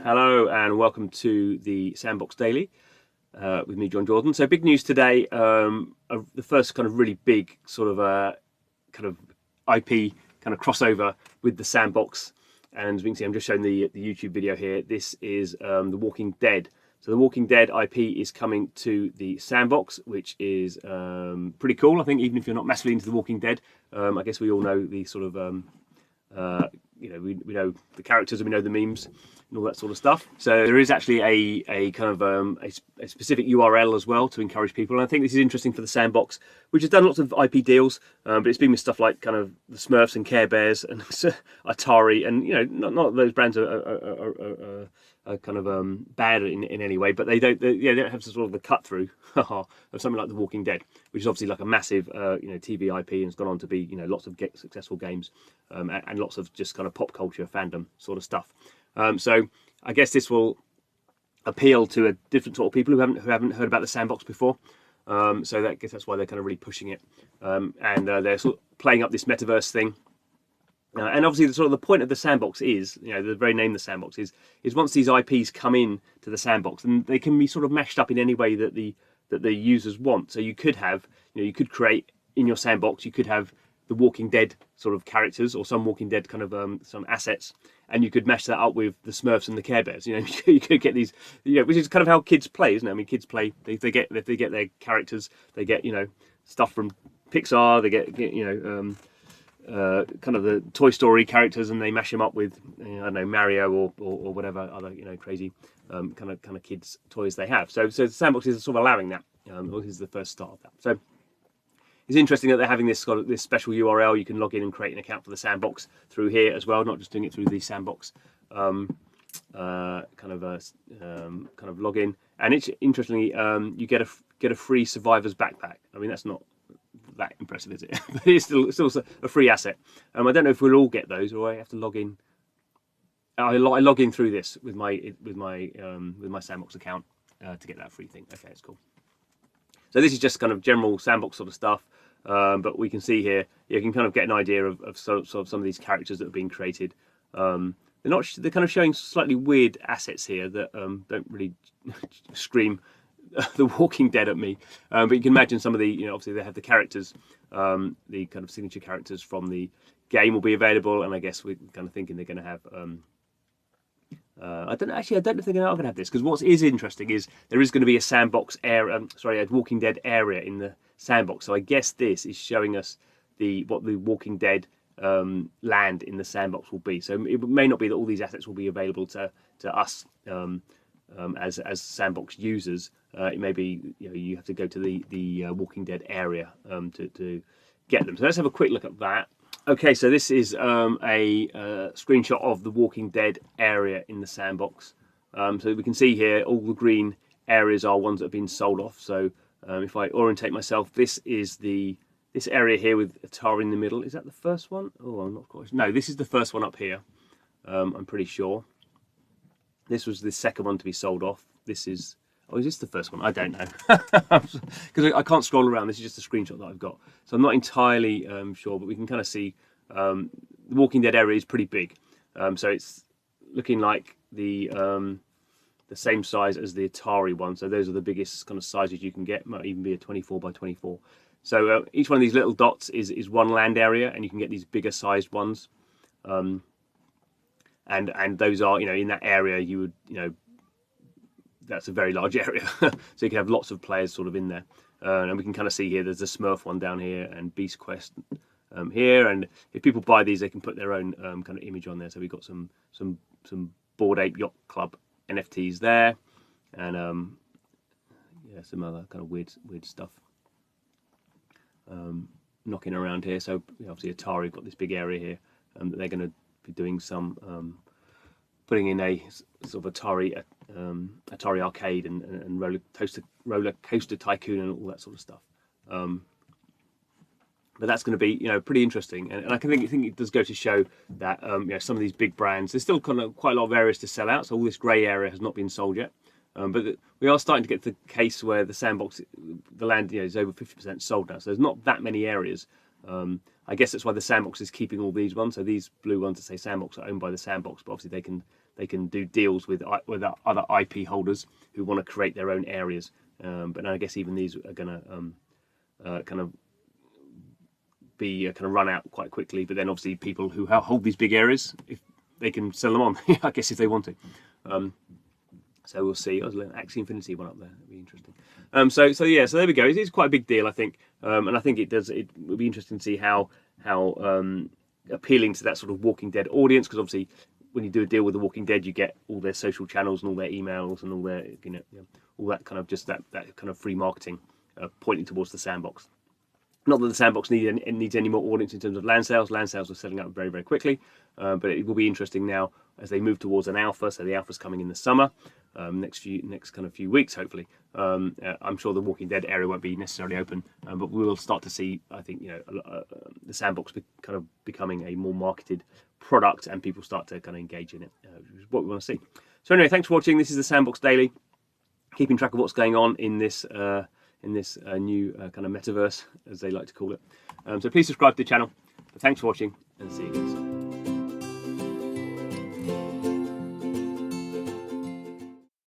Hello and welcome to the Sandbox Daily with me, John Jordan. So big news today, the first kind of really big sort of kind of IP kind of crossover with the Sandbox. And as we can see, I'm just showing the YouTube video here. This is The Walking Dead. So The Walking Dead IP is coming to the Sandbox, which is pretty cool. I think even if you're not massively into The Walking Dead, I guess we all know the sort of we know the characters and we know the memes and all that sort of stuff. So there is actually a kind of a specific URL as well to encourage people. And I think this is interesting for the Sandbox, which has done lots of IP deals, but it's been with stuff like kind of the Smurfs and Care Bears and Atari, and not those brands are kind of bad in any way, but they don't have sort of the cut through of something like The Walking Dead, which is obviously like a massive TV IP and has gone on to be lots of successful games and lots of just kind of pop culture fandom sort of stuff. So I guess this will appeal to a different sort of people who haven't heard about the Sandbox before. So I guess that's why they're kind of really pushing it, and they're sort of playing up this metaverse thing. And obviously, the point of the Sandbox is, the very name the Sandbox is once these IPs come in to the Sandbox, and they can be sort of mashed up in any way that the users want. So you could have, you could create in your Sandbox, you could have the Walking Dead sort of characters or some Walking Dead kind of some assets, and you could mash that up with the Smurfs and the Care Bears. You could get these, which is kind of how kids play, isn't it? I mean, kids play. If they get their characters, they get stuff from Pixar. They get kind of the Toy Story characters, and they mash them up with I don't know, Mario or whatever other kind of kids toys they have. So the Sandbox is sort of allowing that. This is the first start of that. So it's interesting that they're having this special URL. You can log in and create an account for the Sandbox through here as well, not just doing it through the Sandbox kind of login. And it's interestingly, you get a free Survivor's backpack. I mean, that's not that impressive, is it? But it's still a free asset. I don't know if we'll all get those, or I have to log in. I log in through this with my Sandbox account to get that free thing. Okay, it's cool. So this is just kind of general Sandbox sort of stuff, but we can see here you can kind of get an idea of sort of some of these characters that have been created. They're kind of showing slightly weird assets here that don't really scream The Walking Dead at me, but you can imagine some of the obviously they have the characters, the kind of signature characters from the game will be available, and I guess we're kind of thinking they're going to have I don't know if they're going to have this, because what is interesting is there is going to be a Sandbox area, a Walking Dead area in the Sandbox. So I guess this is showing us what the Walking Dead land in the Sandbox will be. So it may not be that all these assets will be available to us as Sandbox users. It may be you have to go to the Walking Dead area to get them. So let's have a quick look at that. Okay, so this is a screenshot of the Walking Dead area in the Sandbox. So we can see here all the green areas are ones that have been sold off. So if I orientate myself, this is this area here with Atari in the middle. Is that the first one? Oh, I'm not quite sure. No, this is the first one up here. I'm pretty sure. This was the second one to be sold off. This is... Oh, is this the first one? I don't know, because I can't scroll around. This is just a screenshot that I've got, so I'm not entirely sure. But we can kind of see the Walking Dead area is pretty big, so it's looking like the same size as the Atari one. So those are the biggest kind of sizes you can get. Might even be a 24 by 24. So each one of these little dots is one land area, and you can get these bigger sized ones. And those are in that area you would that's a very large area, so you can have lots of players sort of in there, and we can kind of see here there's a Smurf one down here and Beast Quest here, and if people buy these they can put their own kind of image on there. So we've got some Bored Ape Yacht Club NFTs there, and some other kind of weird stuff knocking around here. So obviously Atari have got this big area here that they're going to be doing some putting in a sort of Atari arcade and roller coaster tycoon and all that sort of stuff. But that's going to be pretty interesting, and I think it does go to show that some of these big brands, there's still kind of quite a lot of areas to sell out. So all this grey area has not been sold yet, but we are starting to get to the case where the Sandbox, the land is over 50% sold now. So there's not that many areas. I guess that's why the Sandbox is keeping all these ones. So these blue ones that say Sandbox are owned by the Sandbox, but obviously they they can do deals with other IP holders who want to create their own areas. But I guess even these are going to kind of be kind of run out quite quickly. But then obviously people who hold these big areas, if they can sell them on, I guess, if they want to. So we'll see. I was letting Axie Infinity one up there. That'd be interesting. So yeah. So there we go. It's quite a big deal, I think, and I think it would be interesting to see how appealing to that sort of Walking Dead audience, because obviously when you do a deal with the Walking Dead, you get all their social channels and all their emails and all their all that kind of just that kind of free marketing pointing towards the Sandbox. Not that the Sandbox needs any more audience in terms of land sales. Land sales are selling out very, very quickly, but it will be interesting now as they move towards an alpha. So the alpha's coming in the summer, next kind of few weeks, hopefully. I'm sure the Walking Dead area won't be necessarily open, but we will start to see, I think, the Sandbox kind of becoming a more marketed product, and people start to kind of engage in it, which is what we want to see. So anyway, thanks for watching. This is the Sandbox Daily, keeping track of what's going on in this new kind of metaverse, as they like to call it. So please subscribe to the channel. But thanks for watching, and see you guys.